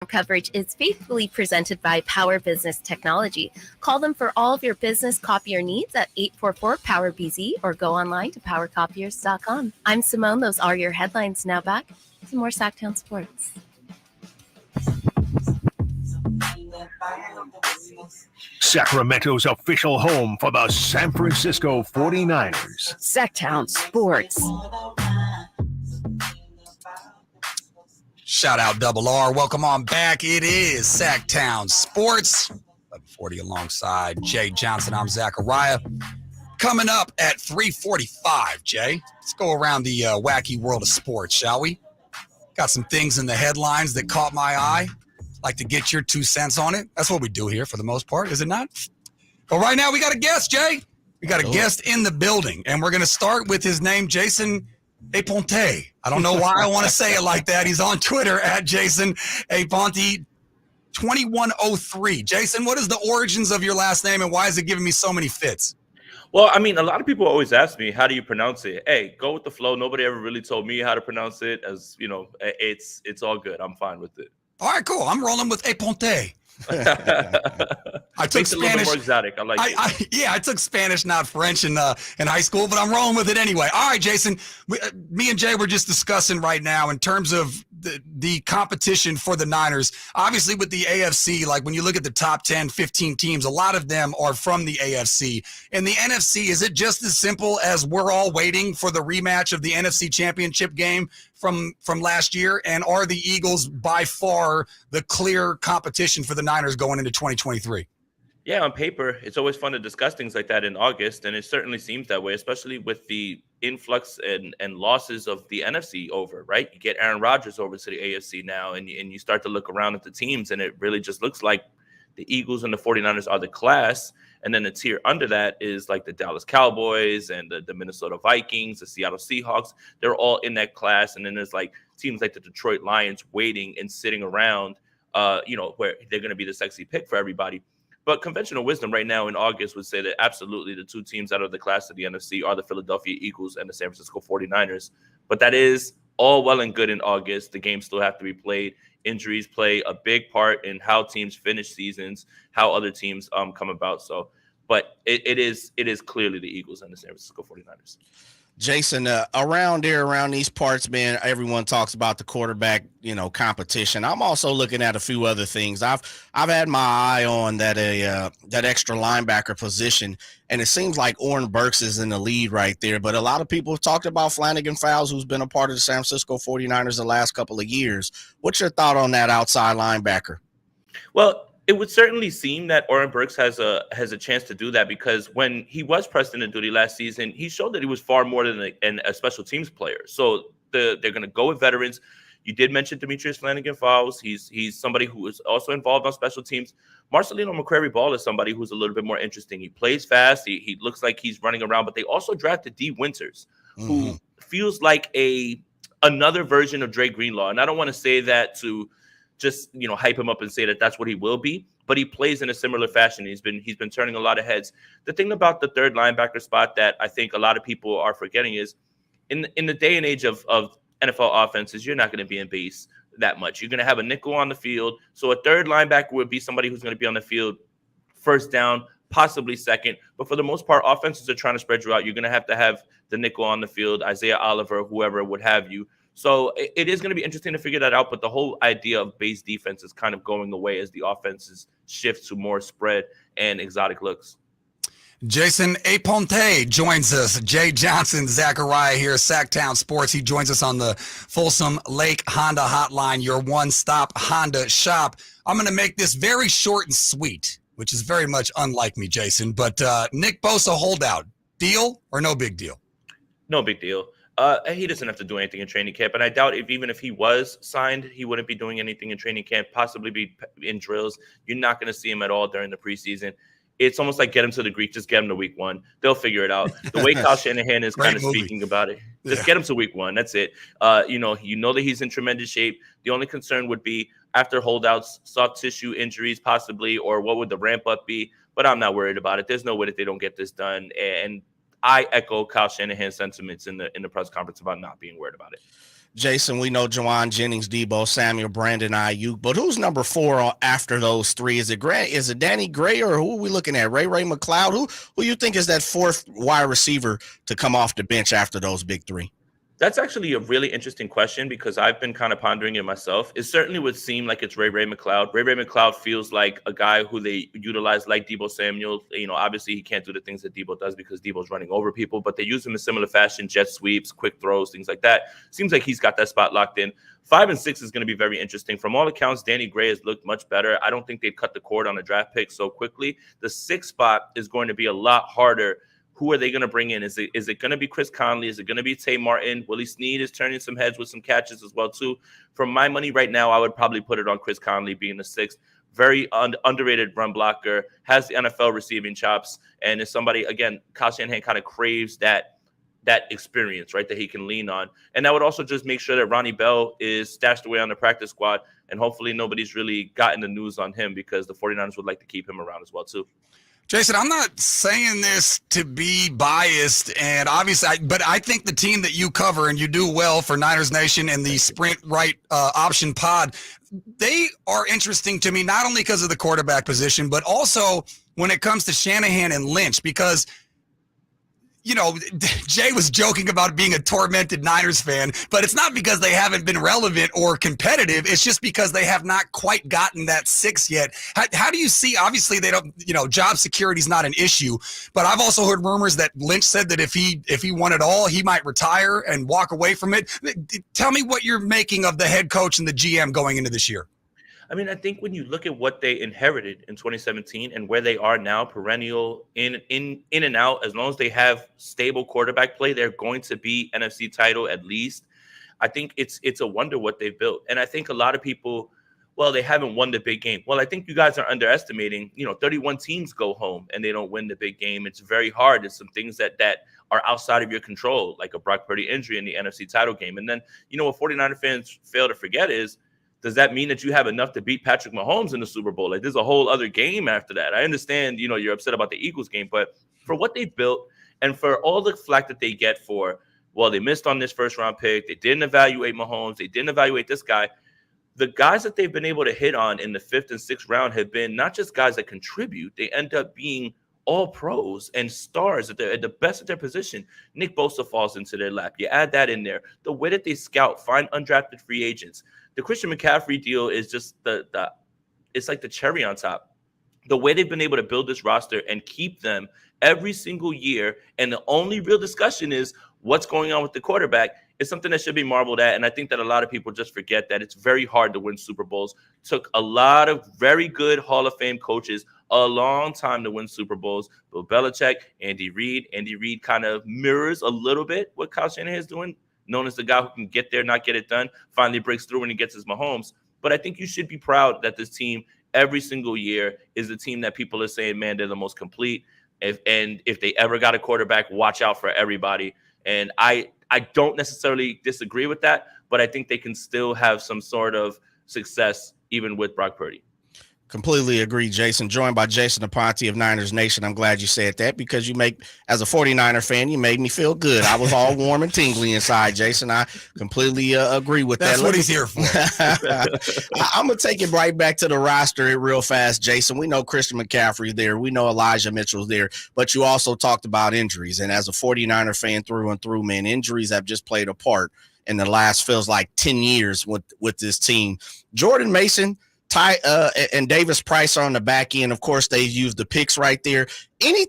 Coverage is faithfully presented by Power Business Technology. Call them for all of your business copier needs at 844-POWER-BZ or go online to powercopiers.com. I'm Simone. Those are your headlines. Now back to more SacTown Sports. Sacramento's official home for the San Francisco 49ers. SacTown Sports. Shout out Double R. Welcome on back. It is SacTown Sports. 1140 alongside Jay Johnson. I'm Zachariah. Coming up at 3:45, Jay. Let's go around the wacky world of sports, shall we? Got some things in the headlines that caught my eye. Like to get your 2 cents on it. That's what we do here for the most part, is it not? But right now we got a guest, Jay. We got a guest in the building, and we're going to start with his name, Jason Aponte. I don't know why I want to say it like that. He's on Twitter at Jason Aponte 2103. Jason, what is the origins of your last name, and why is it giving me so many fits? Well, I mean, a lot of people always ask me, how do you pronounce it? Hey, go with the flow. Nobody ever really told me how to pronounce it. As you know, it's all good. I'm fine with it. All right, cool. I'm rolling with Aponte. I took Makes it a little bit more exotic. I like it. I took Spanish, not French, in high school, but I'm rolling with it anyway. All right, Jason. Me and Jay were just discussing right now in terms of the competition for the Niners. Obviously, with the AFC, like when you look at the top 10, 15 teams, a lot of them are from the AFC. In the NFC, is it just as simple as we're all waiting for the rematch of the NFC Championship game from last year? And are the Eagles by far the clear competition for the Niners going into 2023? Yeah, on paper, it's always fun to discuss things like that in August, and it certainly seems that way, especially with the influx and losses of the NFC over, right? You get Aaron Rodgers over to the AFC now, and you start to look around at the teams, and it really just looks like the Eagles and the 49ers are the class, and then the tier under that is like the Dallas Cowboys and the Minnesota Vikings, the Seattle Seahawks. They're all in that class, and then there's like teams like the Detroit Lions waiting and sitting around, where they're going to be the sexy pick for everybody. But conventional wisdom right now in August would say that absolutely the 2 teams out of the class of the NFC are the Philadelphia Eagles and the San Francisco 49ers. But that is all well and good in August. The games still have to be played. Injuries play a big part in how teams finish seasons, how other teams come about. So, but it is clearly the Eagles and the San Francisco 49ers. Jason, around these parts, man, everyone talks about the quarterback, competition. I'm also looking at a few other things. I've had my eye on that extra linebacker position, and it seems like Oren Burks is in the lead right there. But a lot of people have talked about Flanagan Fowles, who's been a part of the San Francisco 49ers the last couple of years. What's your thought on that outside linebacker? Well, it would certainly seem that Oren Burks has a chance to do that, because when he was pressed into duty last season, he showed that he was far more than a special teams player. So they're going to go with veterans. You did mention Demetrius Flanagan Fowles. He's somebody who is also involved on special teams. Marcelino McCrary-Ball is somebody who's a little bit more interesting. He plays fast. He looks like he's running around. But they also drafted D. Winters, who feels like another version of Dre Greenlaw. And I don't want to say that to just hype him up and say that that's what he will be, but he plays in a similar fashion. He's been turning a lot of heads. The thing about the third linebacker spot that I think a lot of people are forgetting is in the day and age of NFL offenses, you're not going to be in base that much. You're going to have a nickel on the field. So a third linebacker would be somebody who's going to be on the field first down, possibly second. But for the most part, offenses are trying to spread you out. You're going to have the nickel on the field, Isaiah Oliver, whoever would have you. So it is going to be interesting to figure that out. But the whole idea of base defense is kind of going away as the offenses shift to more spread and exotic looks. Jason Aponte joins us. Jay Johnson, Zachariah here, SacTown Sports. He joins us on the Folsom Lake Honda Hotline, your one-stop Honda shop. I'm going to make this very short and sweet, which is very much unlike me, Jason. But Nick Bosa holdout, deal or no big deal? No big deal. He doesn't have to do anything in training camp, and I doubt even if he was signed, he wouldn't be doing anything in training camp, possibly be in drills. You're not going to see him at all during the preseason. It's almost like get him to the Greek, just get him to week 1. They'll figure it out. The way Kyle Shanahan is kind of speaking about it, just get him to week 1. That's it. You know that he's in tremendous shape. The only concern would be after holdouts, soft tissue injuries possibly, or what would the ramp up be? But I'm not worried about it. There's no way that they don't get this done. And I echo Kyle Shanahan's sentiments in the press conference about not being worried about it. Jason, we know Jawan Jennings, Debo Samuel, Brandon Ayuk, but who's number 4 after those 3? Is it Grant? Is it Danny Gray, or who are we looking at? Ray McLeod? Who you think is that 4th wide receiver to come off the bench after those big 3? That's actually a really interesting question because I've been kind of pondering it myself. It certainly would seem like it's Ray McLeod. Ray McLeod feels like a guy who they utilize like Debo Samuel. Obviously he can't do the things that Debo does because Debo's running over people, but they use him in similar fashion, jet sweeps, quick throws, things like that. Seems like he's got that spot locked in. 5 and 6 is going to be very interesting. From all accounts, Danny Gray has looked much better. I don't think they'd cut the cord on a draft pick so quickly. The 6th spot is going to be a lot harder. Who are they going to bring in? Is it going to be Chris Conley? Is it going to be Tay Martin? Willie Snead is turning some heads with some catches as well, too. For my money right now, I would probably put it on Chris Conley being the 6th. Very underrated run blocker, has the NFL receiving chops, and is somebody, again, Kyle Shanahan kind of craves that experience, right, that he can lean on. And that would also just make sure that Ronnie Bell is stashed away on the practice squad, and hopefully nobody's really gotten the news on him because the 49ers would like to keep him around as well, too. Jason, I'm not saying this to be biased, and obviously, but I think the team that you cover and you do well for Niners Nation and the Sprint Right Option Pod, they are interesting to me not only because of the quarterback position, but also when it comes to Shanahan and Lynch, because Jay was joking about being a tormented Niners fan, but it's not because they haven't been relevant or competitive. It's just because they have not quite gotten that 6 yet. How do you see, obviously they don't, job security is not an issue, but I've also heard rumors that Lynch said that if he won it all, he might retire and walk away from it. Tell me what you're making of the head coach and the GM going into this year. I mean, I think when you look at what they inherited in 2017 and where they are now, perennial in and out, as long as they have stable quarterback play, they're going to be NFC title at least. I think it's a wonder what they've built. And I think a lot of people, well, they haven't won the big game. Well, I think you guys are underestimating, 31 teams go home and they don't win the big game. It's very hard. It's some things that are outside of your control, like a Brock Purdy injury in the NFC title game. And then, what 49er fans fail to forget is, does that mean that you have enough to beat Patrick Mahomes in the Super Bowl? Like, there's a whole other game after that. I understand, you're upset about the Eagles game, but for what they built and for all the flack that they get for, well, they missed on this first-round pick, they didn't evaluate Mahomes, they didn't evaluate this guy, the guys that they've been able to hit on in the 5th and 6th round have been not just guys that contribute, they end up being all pros and stars at the best at their position. Nick Bosa falls into their lap. You add that in there. The way that they scout, find undrafted free agents. The Christian McCaffrey deal is just it's like the cherry on top. The way they've been able to build this roster and keep them every single year, and the only real discussion is what's going on with the quarterback, is something that should be marveled at. And I think that a lot of people just forget that it's very hard to win Super Bowls. Took a lot of very good Hall of Fame coaches a long time to win Super Bowls. Bill Belichick, Andy Reid. Andy Reid kind of mirrors a little bit what Kyle Shanahan is doing, known as the guy who can get there, not get it done, finally breaks through when he gets his Mahomes. But I think you should be proud that this team every single year is the team that people are saying, man, they're the most complete. If they ever got a quarterback, watch out for everybody. And I don't necessarily disagree with that, but I think they can still have some sort of success even with Brock Purdy. Completely agree, Jason. Joined by Jason Aponte of Niners Nation. I'm glad you said that because as a 49er fan, you made me feel good. I was all warm and tingly inside, Jason. I completely agree with that. That's what he's here for. I'm going to take it right back to the roster real fast, Jason. We know Christian McCaffrey's there. We know Elijah Mitchell's there, but you also talked about injuries. And as a 49er fan through and through, man, injuries have just played a part in the last feels like 10 years with this team. Jordan Mason, Ty and Davis Price are on the back end. Of course, they use the picks right there. Think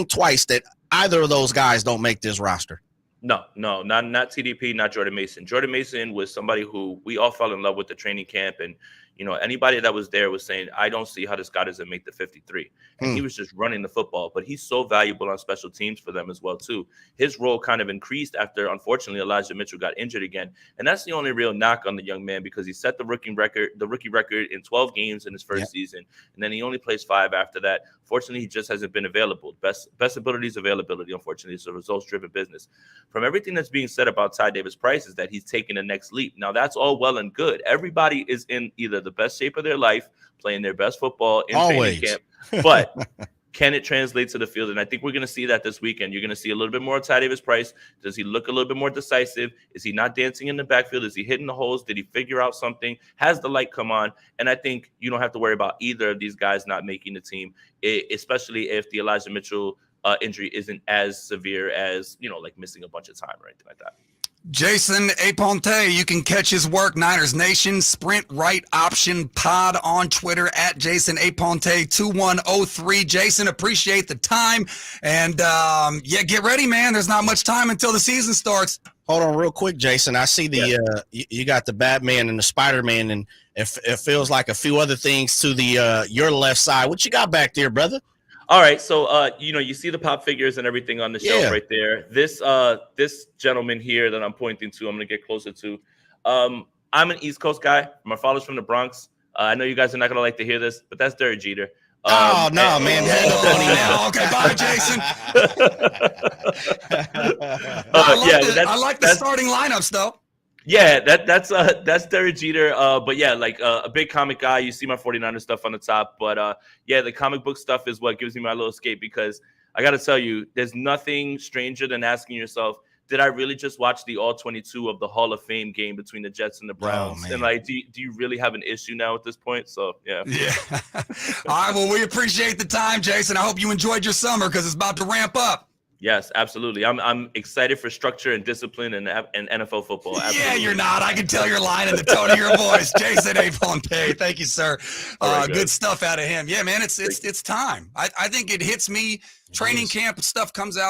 twice that either of those guys don't make this roster? No, not TDP, not Jordan Mason. Jordan Mason was somebody who we all fell in love with the training camp, and anybody that was there was saying, I don't see how this guy doesn't make the 53. And he was just running the football, but he's so valuable on special teams for them as well, too. His role kind of increased after, unfortunately, Elijah Mitchell got injured again. And that's the only real knock on the young man because he set the rookie record in 12 games in his first season. And then he only plays 5 after that. Fortunately, he just hasn't been available. Best ability is availability, unfortunately. It's a results-driven business. From everything that's being said about Ty Davis Price is that he's taking the next leap. Now, that's all well and good. Everybody is in either the best shape of their life, playing their best football in training camp. But Can it translate to the field? And I think we're going to see that this weekend. You're going to see a little bit more Tavius Price. Does he look a little bit more decisive? Is he not dancing in the backfield? Is he hitting the holes? Did he figure out something? Has the light come on? And I think you don't have to worry about either of these guys not making the team, especially if the Elijah Mitchell injury isn't as severe as, like missing a bunch of time or anything like that. Jason Aponte, you can catch his work, Niners Nation, Sprint Right Option Pod on Twitter at Jason Aponte 2103. Jason, appreciate the time. And, get ready, man. There's not much time until the season starts. Hold on real quick, Jason. I see you got the Batman and the Spider-Man, and it feels like a few other things to the your left side. What you got back there, brother? All right, so you see the pop figures and everything on the shelf right there. This gentleman here that I'm pointing to, I'm gonna get closer to. I'm an East Coast guy. My father's from the Bronx. I know you guys are not gonna like to hear this, but that's Derek Jeter. Man. Okay, bye, Jason. I like the starting lineups, though. Yeah, that's Derek Jeter. But yeah, like a big comic guy. You see my 49er stuff on the top. But the comic book stuff is what gives me my little escape, because I got to tell you, there's nothing stranger than asking yourself, did I really just watch the all 22 of the Hall of Fame game between the Jets and the Browns? And like, do you really have an issue now at this point? So yeah. All right. Well, we appreciate the time, Jason. I hope you enjoyed your summer, because it's about to ramp up. Yes, absolutely. I'm excited for structure and discipline and NFL football. Absolutely. Yeah, you're not. I can tell you're lying in the tone of your voice. Jason Aponte, thank you, sir. Good stuff out of him. Yeah, man, it's time. I think it hits me. Training camp stuff comes out.